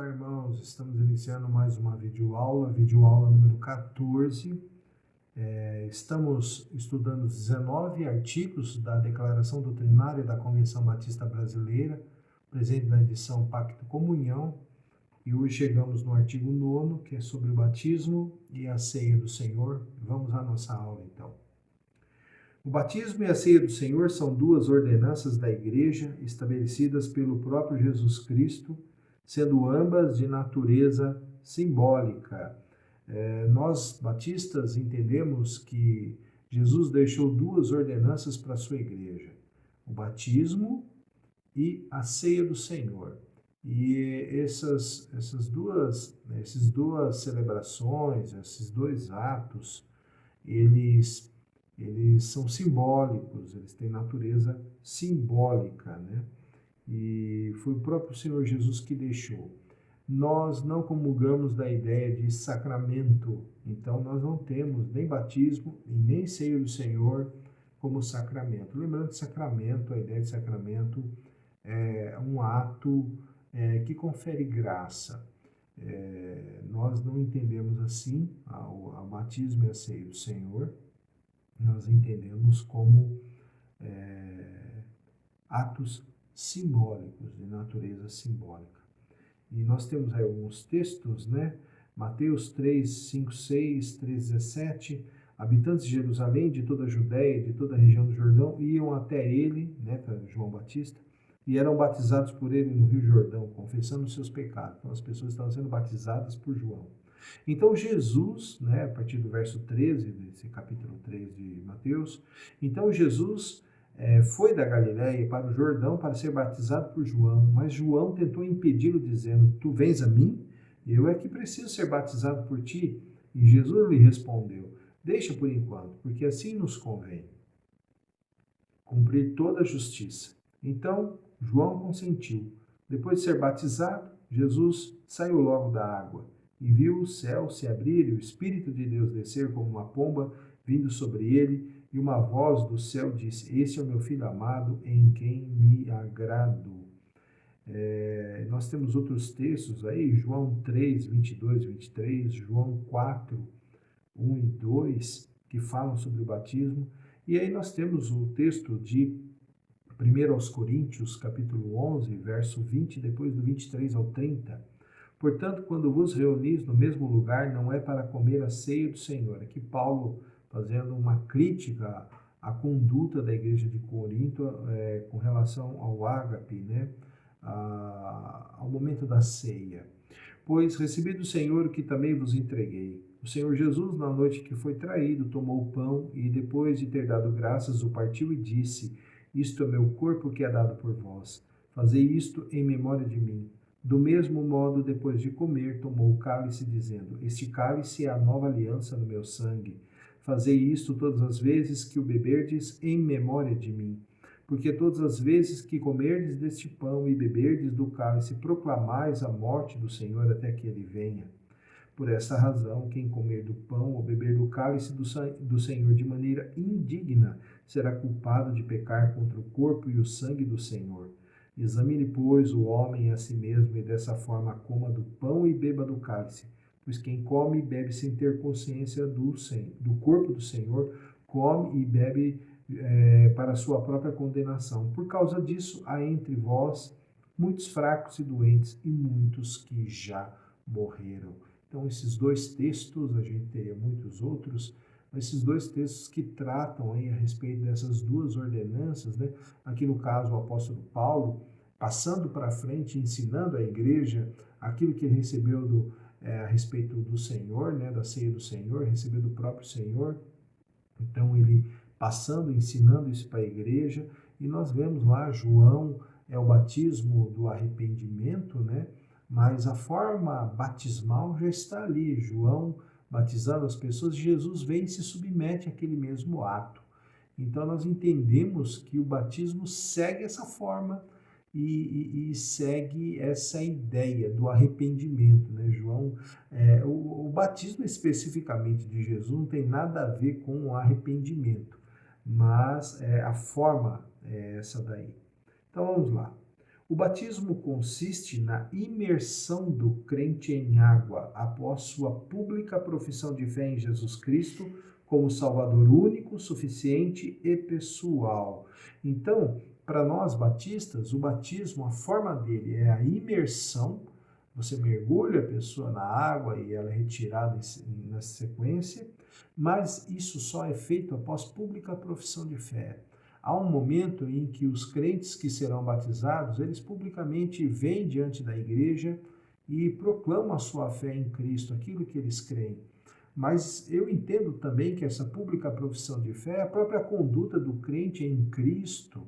Olá, irmãos. Estamos iniciando mais uma videoaula número 14. Estamos estudando os 19 artigos da Declaração Doutrinária da Convenção Batista Brasileira, presente na edição Pacto Comunhão, e hoje chegamos no artigo 9, que é sobre o batismo e a ceia do Senhor. Vamos à nossa aula, então. O batismo e a ceia do Senhor são duas ordenanças da Igreja estabelecidas pelo próprio Jesus Cristo, sendo ambas de natureza simbólica. Nós, batistas, entendemos que Jesus deixou duas ordenanças para a sua Igreja: o batismo e a ceia do Senhor. E essas duas celebrações, esses dois atos, eles são simbólicos, eles têm natureza simbólica, né? E foi o próprio Senhor Jesus que deixou. Nós não comulgamos da ideia de sacramento, então nós não temos nem batismo e nem ceia do Senhor como sacramento. Lembrando que sacramento, a ideia de sacramento é um ato que confere graça. Nós não entendemos assim o batismo e a ceia do Senhor. Nós entendemos como atos simbólicos, de natureza simbólica. E nós temos aí alguns textos, né? Mateus 3, 5, 6, 3, 17. Habitantes de Jerusalém, de toda a Judéia, de toda a região do Jordão, iam até ele, né, João Batista, e eram batizados por ele no Rio Jordão, confessando os seus pecados. Então as pessoas estavam sendo batizadas por João. Então Jesus, né, a partir do verso 13, desse capítulo 3 de Mateus, então Jesus foi da Galiléia para o Jordão para ser batizado por João, mas João tentou impedi-lo, dizendo: Tu vens a mim? Eu é que preciso ser batizado por ti. E Jesus lhe respondeu: Deixa por enquanto, porque assim nos convém cumprir toda a justiça. Então João consentiu. Depois de ser batizado, Jesus saiu logo da água e viu o céu se abrir e o Espírito de Deus descer como uma pomba vindo sobre ele, e uma voz do céu disse: Este é o meu Filho amado, em quem me agrado. Nós temos outros textos aí, João 3, 22, 23, João 4, 1 e 2, que falam sobre o batismo. E aí nós temos o texto de 1 aos Coríntios, capítulo 11, verso 20, depois do 23 ao 30. Portanto, quando vos reunis no mesmo lugar, não é para comer a ceia do Senhor. Aqui Paulo fazendo uma crítica à conduta da igreja de Corinto com relação ao ágape, né? Ao momento da ceia. Pois recebi do Senhor o que também vos entreguei. O Senhor Jesus, na noite que foi traído, tomou o pão e, depois de ter dado graças, o partiu e disse: Isto é meu corpo que é dado por vós. Fazei isto em memória de mim. Do mesmo modo, depois de comer, tomou o cálice, dizendo: Este cálice é a nova aliança no meu sangue. Fazei isto todas as vezes que o beberdes em memória de mim. Porque todas as vezes que comerdes deste pão e beberdes do cálice, proclamais a morte do Senhor até que ele venha. Por esta razão, quem comer do pão ou beber do cálice do Senhor de maneira indigna será culpado de pecar contra o corpo e o sangue do Senhor. Examine, pois, o homem a si mesmo, e dessa forma coma do pão e beba do cálice. Pois quem come e bebe sem ter consciência do corpo do Senhor, come e bebe para a sua própria condenação. Por causa disso, há entre vós muitos fracos e doentes, e muitos que já morreram. Então, esses dois textos, a gente teria muitos outros, mas esses dois textos que tratam aí a respeito dessas duas ordenanças, né? Aqui no caso o apóstolo Paulo, passando para frente, ensinando à igreja aquilo que ele recebeu a respeito do Senhor, né? Da ceia do Senhor, recebeu do próprio Senhor. Então ele passando, ensinando isso para a igreja, e nós vemos lá João, o batismo do arrependimento, né? Mas a forma batismal já está ali, João batizando as pessoas, Jesus vem e se submete àquele mesmo ato. Então nós entendemos que o batismo segue essa forma e segue essa ideia do arrependimento, né? João, o batismo especificamente de Jesus não tem nada a ver com o arrependimento, mas a forma é essa daí. Então vamos lá. O batismo consiste na imersão do crente em água após sua pública profissão de fé em Jesus Cristo como Salvador único, suficiente e pessoal. Então, para nós batistas, o batismo, a forma dele é a imersão. Você mergulha a pessoa na água e ela é retirada na sequência, mas isso só é feito após pública profissão de fé. Há um momento em que os crentes que serão batizados, eles publicamente vêm diante da igreja e proclamam a sua fé em Cristo, aquilo que eles creem. Mas eu entendo também que essa pública profissão de fé é a própria conduta do crente em Cristo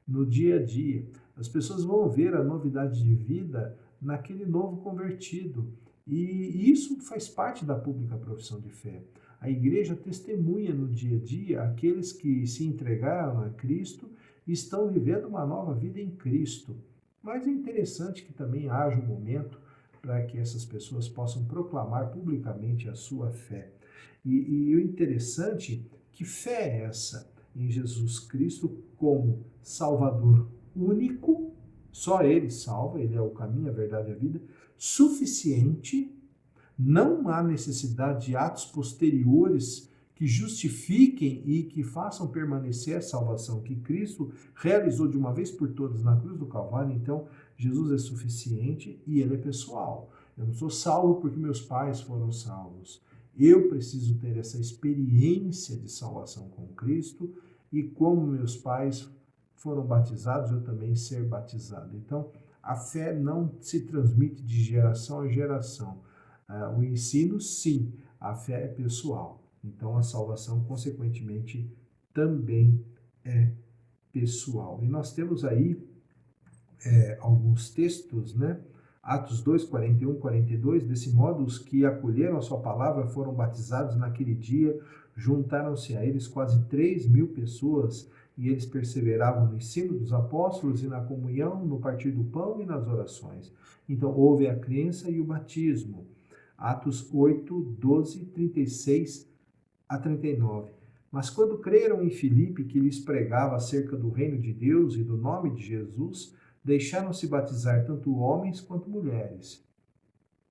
no dia a dia. As pessoas vão ver a novidade de vida naquele novo convertido. E isso faz parte da pública profissão de fé. A igreja testemunha no dia a dia aqueles que se entregaram a Cristo e estão vivendo uma nova vida em Cristo. Mas é interessante que também haja um momento para que essas pessoas possam proclamar publicamente a sua fé. E o interessante, que fé é essa em Jesus Cristo como Salvador único, só Ele salva, Ele é o caminho, a verdade e a vida, suficiente, não há necessidade de atos posteriores que justifiquem e que façam permanecer a salvação que Cristo realizou de uma vez por todas na cruz do Calvário. Então, Jesus é suficiente e Ele é pessoal. Eu não sou salvo porque meus pais foram salvos. Eu preciso ter essa experiência de salvação com Cristo e como meus pais foram batizados, eu também ser batizado. Então, a fé não se transmite de geração a geração. O ensino, sim, a fé é pessoal. Então, a salvação, consequentemente, também é pessoal. E nós temos aí alguns textos, né? Atos 2, 41, 42, desse modo, os que acolheram a sua palavra foram batizados naquele dia, juntaram-se a eles quase 3.000 pessoas, e eles perseveravam no ensino dos apóstolos e na comunhão, no partir do pão e nas orações. Então, houve a crença e o batismo. Atos 8, 12, 36 a 39. Mas quando creram em Filipe, que lhes pregava acerca do reino de Deus e do nome de Jesus, deixaram-se batizar tanto homens quanto mulheres.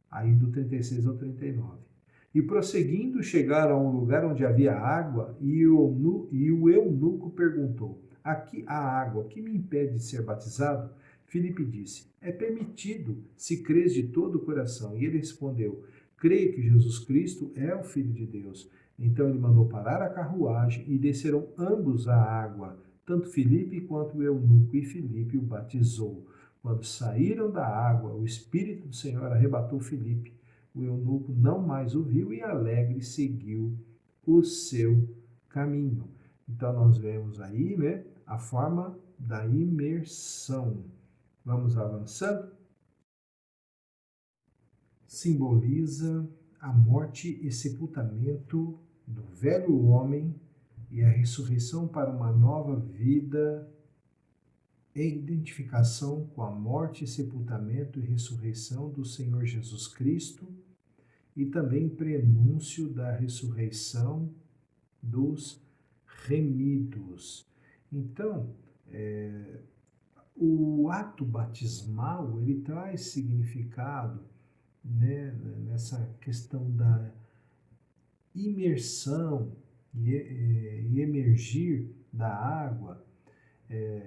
Aí do 36 ao 39. E prosseguindo, chegaram a um lugar onde havia água, e o eunuco perguntou: aqui há água, que me impede de ser batizado? Filipe disse: é permitido, se crês de todo o coração. E ele respondeu: creio que Jesus Cristo é o Filho de Deus. Então ele mandou parar a carruagem e desceram ambos à água, tanto Filipe quanto o eunuco, e Filipe o batizou. Quando saíram da água, o Espírito do Senhor arrebatou Filipe. O eunuco não mais o viu e alegre seguiu o seu caminho. Então nós vemos aí, né, a forma da imersão. Vamos avançando? Simboliza a morte e sepultamento do velho homem e a ressurreição para uma nova vida em identificação com a morte, sepultamento e ressurreição do Senhor Jesus Cristo e também prenúncio da ressurreição dos remidos. Então, o ato batismal, ele traz significado, né, nessa questão da imersão e emergir da água,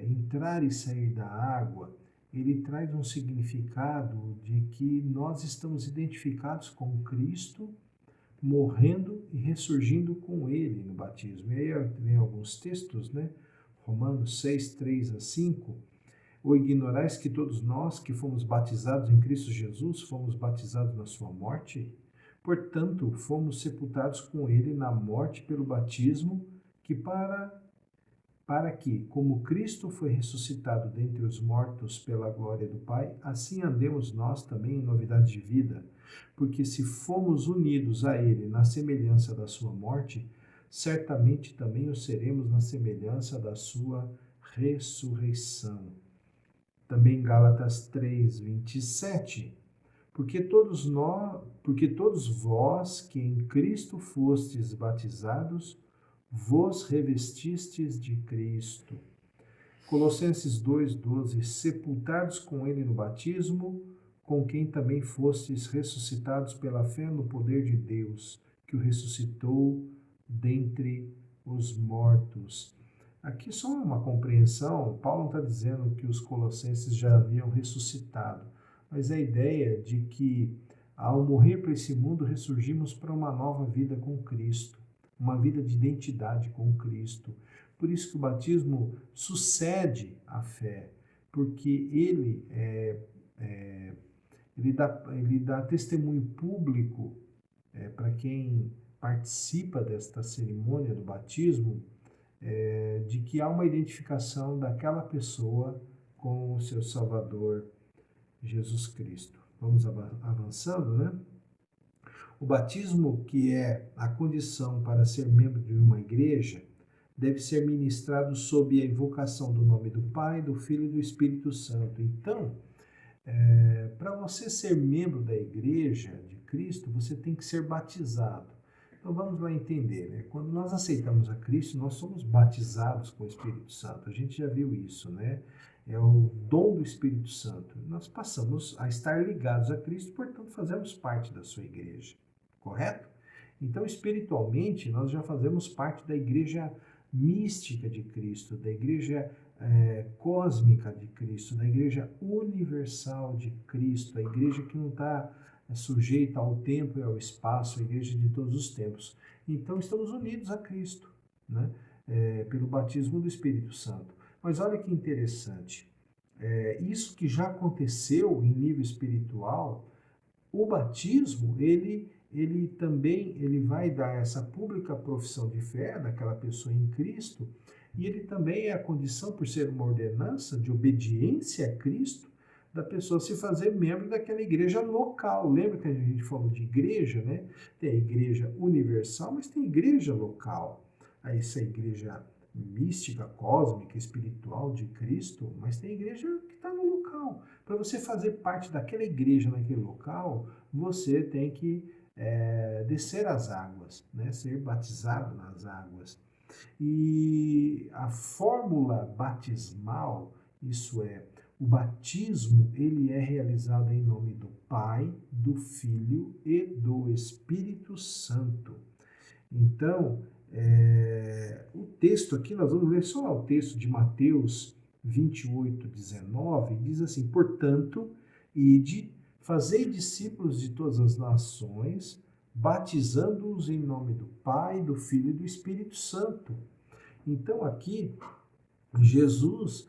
entrar e sair da água. Ele traz um significado de que nós estamos identificados com Cristo, morrendo e ressurgindo com Ele no batismo. E aí vem alguns textos, né? Romanos 6, 3 a 5. Ou ignorais que todos nós que fomos batizados em Cristo Jesus, fomos batizados na sua morte? Portanto, fomos sepultados com Ele na morte pelo batismo, que para que, como Cristo foi ressuscitado dentre os mortos pela glória do Pai, assim andemos nós também em novidade de vida. Porque se fomos unidos a Ele na semelhança da sua morte, certamente também o seremos na semelhança da sua ressurreição. Também Gálatas 3, 27. Porque todos vós que em Cristo fostes batizados, vos revestistes de Cristo. Colossenses 2,12, sepultados com ele no batismo, com quem também fostes ressuscitados pela fé no poder de Deus, que o ressuscitou dentre os mortos. Aqui só uma compreensão, Paulo não está dizendo que os colossenses já haviam ressuscitado, mas a ideia de que ao morrer para esse mundo ressurgimos para uma nova vida com Cristo, uma vida de identidade com Cristo. Por isso que o batismo sucede à fé, porque ele dá testemunho público para quem participa desta cerimônia do batismo, de que há uma identificação daquela pessoa com o seu Salvador, Jesus Cristo. Vamos avançando, né? O batismo, que é a condição para ser membro de uma igreja, deve ser ministrado sob a invocação do nome do Pai, do Filho e do Espírito Santo. Então, para você ser membro da igreja de Cristo, você tem que ser batizado. Então vamos lá entender, né? Quando nós aceitamos a Cristo, nós somos batizados com o Espírito Santo. A gente já viu isso, né? É o dom do Espírito Santo. Nós passamos a estar ligados a Cristo, portanto fazemos parte da sua igreja, correto? Então, espiritualmente, nós já fazemos parte da igreja mística de Cristo, da igreja cósmica de Cristo, da igreja universal de Cristo, a igreja que não está sujeita ao tempo e ao espaço, a igreja de todos os tempos. Então, estamos unidos a Cristo, né? Pelo batismo do Espírito Santo. Mas olha que interessante, isso que já aconteceu em nível espiritual, o batismo, ele também vai dar essa pública profissão de fé daquela pessoa em Cristo, e ele também é a condição, por ser uma ordenança de obediência a Cristo, da pessoa se fazer membro daquela igreja local. Lembra que a gente falou de igreja, né? Tem a igreja universal, mas tem a igreja local. Aí essa igreja mística, cósmica, espiritual de Cristo, mas tem a igreja que está no local. Para você fazer parte daquela igreja naquele local, você tem que descer as águas, né? Ser batizado nas águas. E a fórmula batismal, isso é, o batismo, ele é realizado em nome do Pai, do Filho e do Espírito Santo. Então, o texto aqui, nós vamos ler só o texto de Mateus 28, 19, diz assim: portanto, ide, fazei discípulos de todas as nações, batizando-os em nome do Pai, do Filho e do Espírito Santo. Então, aqui, Jesus,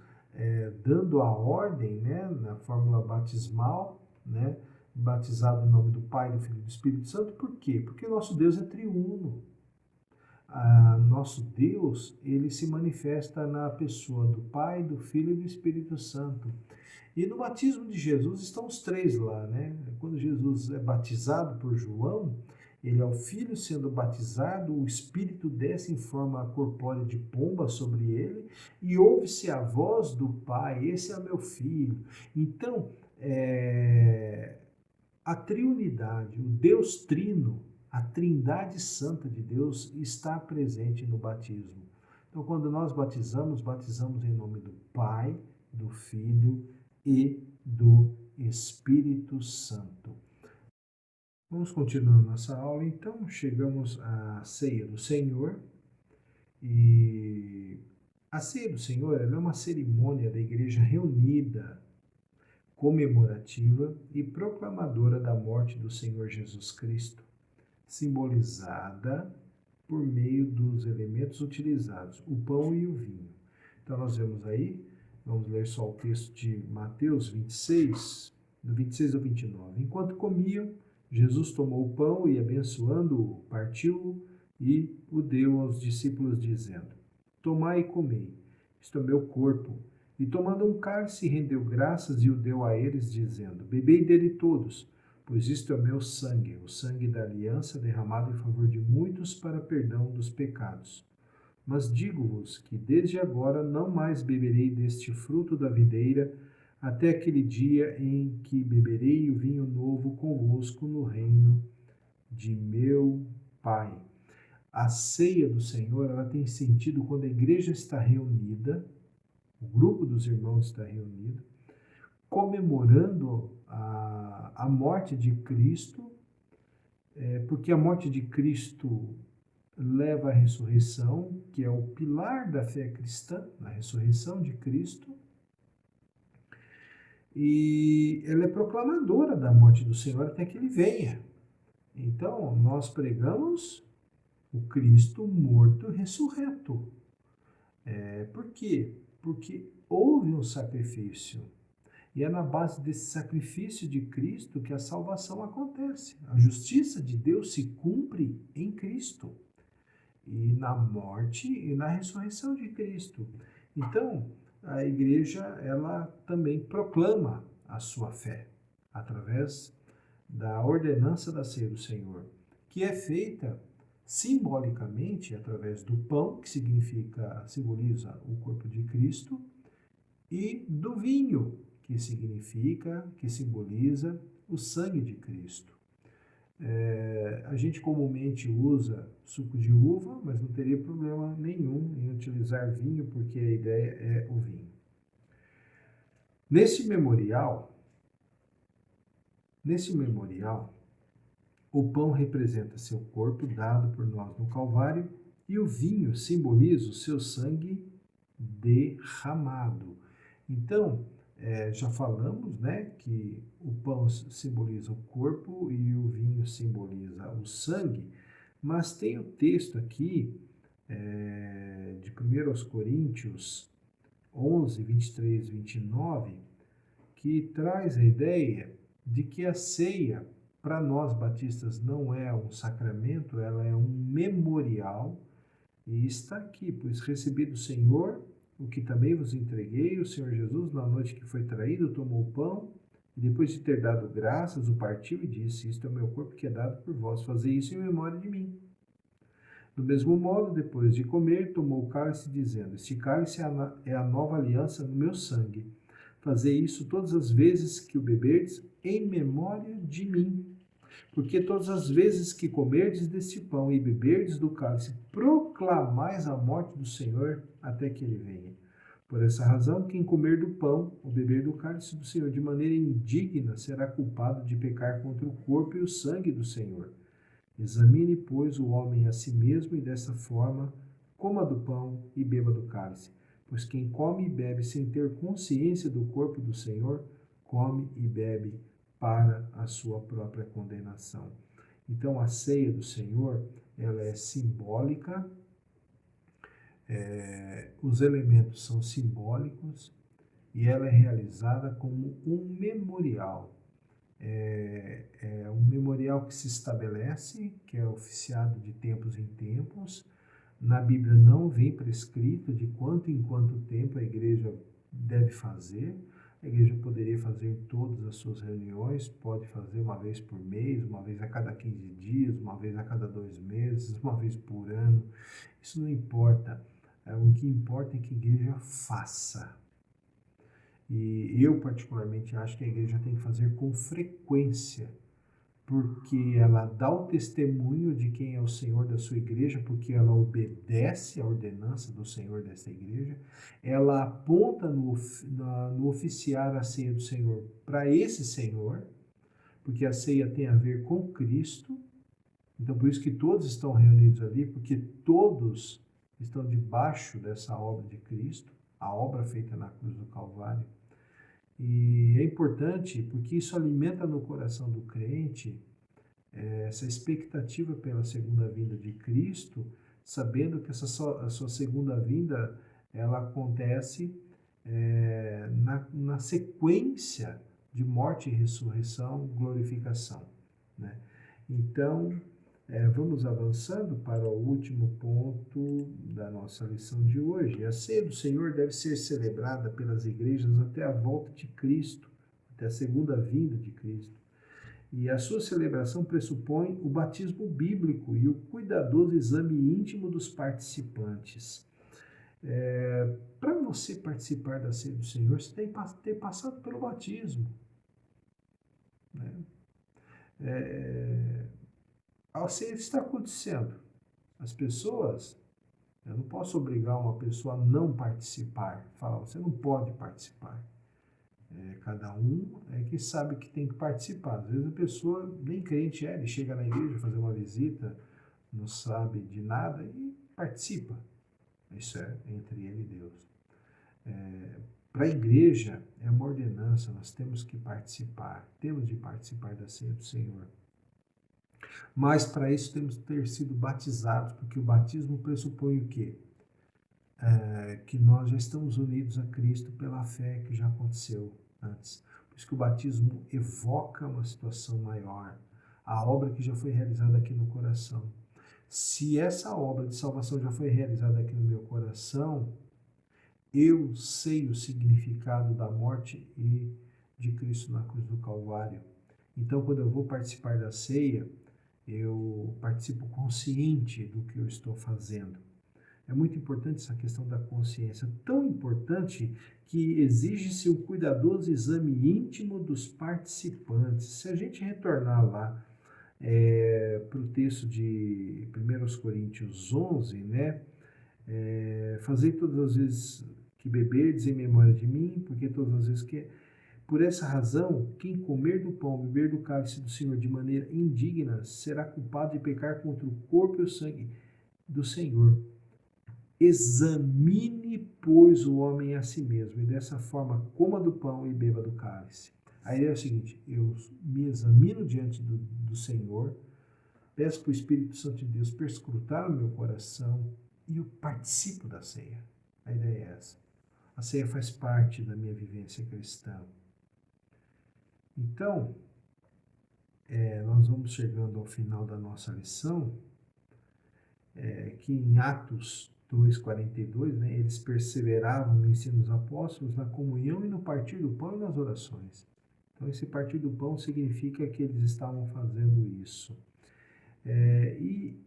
dando a ordem, né, na fórmula batismal, né, batizado em nome do Pai, do Filho e do Espírito Santo, por quê? Porque nosso Deus é triuno. Nosso Deus, ele se manifesta na pessoa do Pai, do Filho e do Espírito Santo. E no batismo de Jesus estão os três lá, né? Quando Jesus é batizado por João, ele é o Filho sendo batizado, o Espírito desce em forma corpórea de pomba sobre ele e ouve-se a voz do Pai: esse é meu Filho. Então, a triunidade, o Deus trino, a trindade santa de Deus está presente no batismo. Então, quando nós batizamos, batizamos em nome do Pai, do Filho e do Espírito Santo. Vamos continuar nossa aula, então. Chegamos à ceia do Senhor. E a ceia do Senhor é uma cerimônia da igreja reunida, comemorativa e proclamadora da morte do Senhor Jesus Cristo, simbolizada por meio dos elementos utilizados, o pão e o vinho. Então nós vemos aí, vamos ler só o texto de Mateus 26, do 26 ao 29. Enquanto comiam, Jesus tomou o pão e, abençoando-o, partiu-o e o deu aos discípulos, dizendo: tomai e comei, isto é meu corpo. E tomando um cálice, rendeu graças e o deu a eles, dizendo: bebei dele todos, pois isto é o meu sangue, o sangue da aliança derramado em favor de muitos para perdão dos pecados. Mas digo-vos que desde agora não mais beberei deste fruto da videira, até aquele dia em que beberei o vinho novo convosco no reino de meu Pai. A ceia do Senhor, ela tem sentido quando a igreja está reunida, o grupo dos irmãos está reunido, comemorando a morte de Cristo, porque a morte de Cristo leva à ressurreição, que é o pilar da fé cristã, a ressurreição de Cristo, e ela é proclamadora da morte do Senhor até que ele venha. Então, nós pregamos o Cristo morto e ressurreto. Por quê? Porque houve um sacrifício. E é na base desse sacrifício de Cristo que a salvação acontece. A justiça de Deus se cumpre em Cristo, e na morte e na ressurreição de Cristo. Então, a igreja, ela também proclama a sua fé através da ordenança da ceia do Senhor, que é feita simbolicamente através do pão, que simboliza o corpo de Cristo, e do vinho, que simboliza o sangue de Cristo. A gente comumente usa suco de uva, mas não teria problema nenhum em utilizar vinho, porque a ideia é o vinho. Nesse memorial, o pão representa seu corpo dado por nós no Calvário e o vinho simboliza o seu sangue derramado. Então, já falamos, né, que o pão simboliza o corpo e o vinho simboliza o sangue, mas tem o texto aqui de 1 Coríntios 11, 23 e 29, que traz a ideia de que a ceia, para nós batistas, não é um sacramento, ela é um memorial, e está aqui: pois recebi do Senhor o que também vos entreguei, o Senhor Jesus, na noite que foi traído, tomou o pão, e depois de ter dado graças, o partiu e disse: isto é o meu corpo que é dado por vós, fazei isso em memória de mim. Do mesmo modo, depois de comer, tomou o cálice, dizendo: este cálice é a nova aliança no meu sangue. Fazei isso todas as vezes que o beberdes, em memória de mim. Porque todas as vezes que comerdes deste pão e beberdes do cálice, proclamais a morte do Senhor até que ele venha. Por essa razão, quem comer do pão ou beber do cálice do Senhor de maneira indigna será culpado de pecar contra o corpo e o sangue do Senhor. Examine, pois, o homem a si mesmo, e dessa forma coma do pão e beba do cálice. Pois quem come e bebe sem ter consciência do corpo do Senhor, come e bebe para a sua própria condenação. Então, a ceia do Senhor, ela é simbólica, os elementos são simbólicos, e ela é realizada como um memorial. É um memorial que se estabelece, que é oficiado de tempos em tempos. Na Bíblia não vem prescrito de quanto em quanto tempo a igreja deve fazer. A igreja poderia fazer em todas as suas reuniões, pode fazer uma vez por mês, uma vez a cada 15 dias, uma vez a cada 2 meses, uma vez por ano. Isso não importa. O que importa é que a igreja faça. E eu, particularmente, acho que a igreja tem que fazer com frequência, porque ela dá o testemunho de quem é o Senhor da sua igreja, porque ela obedece à ordenança do Senhor dessa igreja, ela aponta no oficiar a ceia do Senhor para esse Senhor, porque a ceia tem a ver com Cristo. Então, por isso que todos estão reunidos ali, porque todos estão debaixo dessa obra de Cristo, a obra feita na cruz do Calvário. E é importante porque isso alimenta no coração do crente essa expectativa pela segunda vinda de Cristo, sabendo que a sua segunda vinda ela acontece na sequência de morte, ressurreição, glorificação, né? Então, vamos avançando para o último ponto da nossa lição de hoje. A ceia do Senhor deve ser celebrada pelas igrejas até a volta de Cristo, até a segunda vinda de Cristo. E a sua celebração pressupõe o batismo bíblico e o cuidadoso exame íntimo dos participantes. Para você participar da ceia do Senhor, você tem que ter passado pelo batismo, né? A ceia está acontecendo. As pessoas Eu não posso obrigar uma pessoa a não participar. Falar, você não pode participar. Cada um é que sabe que tem que participar. Às vezes a pessoa nem crente é, ele chega na igreja fazer uma visita, não sabe de nada e participa. Isso é entre ele e Deus. Para a igreja é uma ordenança, nós temos que participar, temos de participar da ceia do Senhor. Mas para isso temos que ter sido batizados, porque o batismo pressupõe o quê? Que nós já estamos unidos a Cristo pela fé que já aconteceu antes. Por isso que o batismo evoca uma situação maior, a obra que já foi realizada aqui no coração. Se essa obra de salvação já foi realizada aqui no meu coração, eu sei o significado da morte e de Cristo na cruz do Calvário. Então, quando eu vou participar da ceia, eu participo consciente do que eu estou fazendo. É muito importante essa questão da consciência, tão importante que exige-se um cuidadoso exame íntimo dos participantes. Se a gente retornar lá para o texto de 1 Coríntios 11, né? Fazer todas as vezes que beberdes em memória de mim, porque todas as vezes que... Por essa razão, quem comer do pão, beber do cálice do Senhor de maneira indigna, será culpado de pecar contra o corpo e o sangue do Senhor. Examine, pois, o homem a si mesmo, e dessa forma coma do pão e beba do cálice. A ideia é o seguinte, eu me examino diante do Senhor, peço para o Espírito Santo de Deus perscrutar o meu coração e eu participo da ceia. A ideia é essa. A ceia faz parte da minha vivência cristã. Então, nós vamos chegando ao final da nossa lição, que em Atos 2,42, né, eles perseveravam no ensino dos apóstolos, na comunhão e no partir do pão e nas orações. Então, esse partir do pão significa que eles estavam fazendo isso. E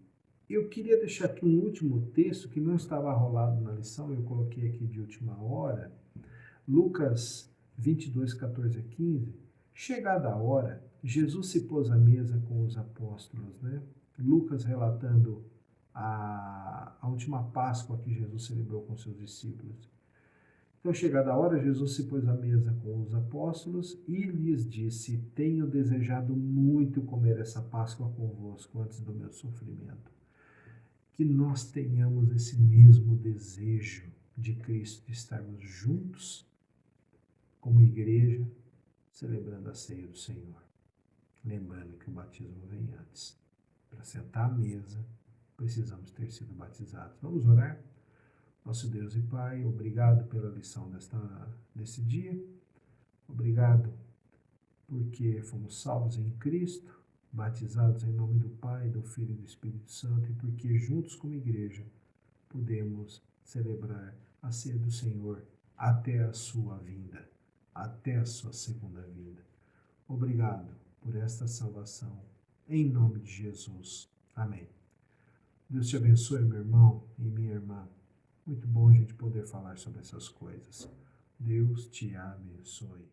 eu queria deixar aqui um último texto que não estava rolado na lição, eu coloquei aqui de última hora, Lucas 22, 14 a 15. Chegada a hora, Jesus se pôs à mesa com os apóstolos, né? Lucas relatando a última Páscoa que Jesus celebrou com seus discípulos. Então, chegada a hora, Jesus se pôs à mesa com os apóstolos e lhes disse: Tenho desejado muito comer essa Páscoa convosco antes do meu sofrimento. Que nós tenhamos esse mesmo desejo de Cristo, de estarmos juntos como igreja, celebrando a ceia do Senhor. Lembrando que o batismo vem antes. Para sentar à mesa, precisamos ter sido batizados. Vamos orar? Nosso Deus e Pai, obrigado pela lição desse dia. Obrigado porque fomos salvos em Cristo, batizados em nome do Pai, do Filho e do Espírito Santo, e porque juntos como igreja podemos celebrar a ceia do Senhor até a sua vinda, até a sua segunda vinda. Obrigado por esta salvação, em nome de Jesus. Amém. Deus te abençoe, meu irmão e minha irmã. Muito bom a gente poder falar sobre essas coisas. Deus te abençoe.